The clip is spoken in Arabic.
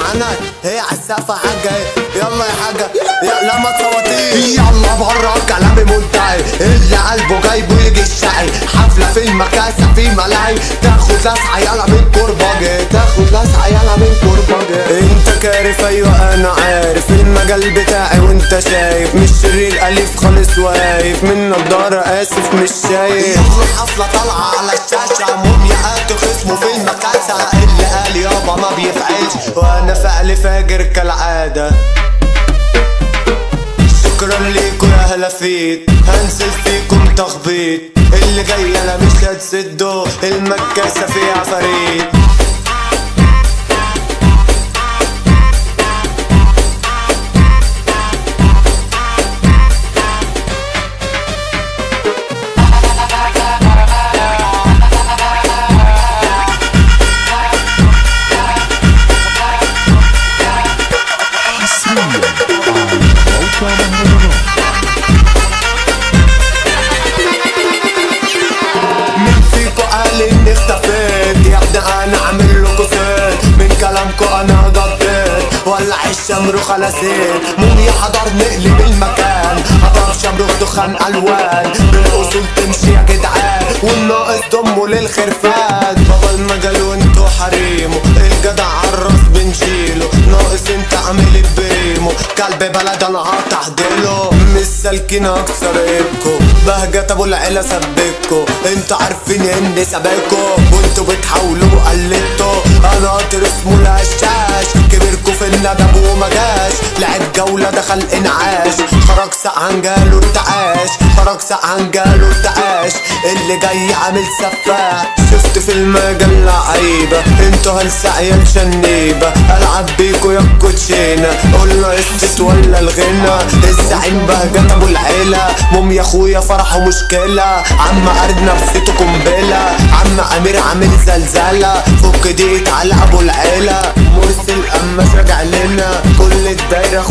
معانا هي عالسقف حاجة يلا يا حاجة لا ما تصوتيش يلا بره كلامي منتهي اللي قلبه جايبه يجي الشقي حفلة في المكاسة في ملاهي تاخد لسعة يلا من كرباجي تاخد لسعة يلا من كرباجي انت كارف ايوه انا عارف المجال بتاعي وانت شايف مش شرير اليف خالص واقف من نضارة اسف مش شايف يلا حفلة طالعة على الشاشة مومياءات خصمه في المكاسة اللي قال يابا ما بيفعلش وانا فعل فاجر كالعادة شكرا ليكوا يا هلافيت هنزل فيكم تخبيط اللي جاي انا مش هتسده المكاسة فيها فريد مين فيكو قال اني اختفيت يا ابني انا عامل لكو سيت من كلامكو انا قضيت ولع الشمروخ على زيت موميا حضر نقلب المكان هضرب شمروخ دخان الوان بالاصول تمشي يا جدعان والناقص ضمه للخرفان بابا المجال وانتو حريمه الجدع عالراس بنشيله ناقص انت عامل بريمو كلب بلد انا هتحدله مش سالكين اكسر ايدكو بهجت ابو العيله سبكو انتوا عارفين اني سابقكو وانتوا بتحاولوا قلدتوا انا قاطر اسمه الهشاش كبركو في الندب وما جاش لعب جوله دخل انعاش خرج سقعان جاله ارتعاش خرج سقعان جاله ارتعاش اللي جاي عامل سفاح شفت في المجال لعيبه انتوا هالسعيه شنيبه العب بيكو يا الكوتشينه قولنا اسكت ولا الغنى الزعيم بهجت ابو العيله موميا اخويا فرحه مشكله عم ارد نفسيته قنبله عم امير عامل زلزله فك ديت على ابو العيله مرسل قماش راجع لنا كل الدايره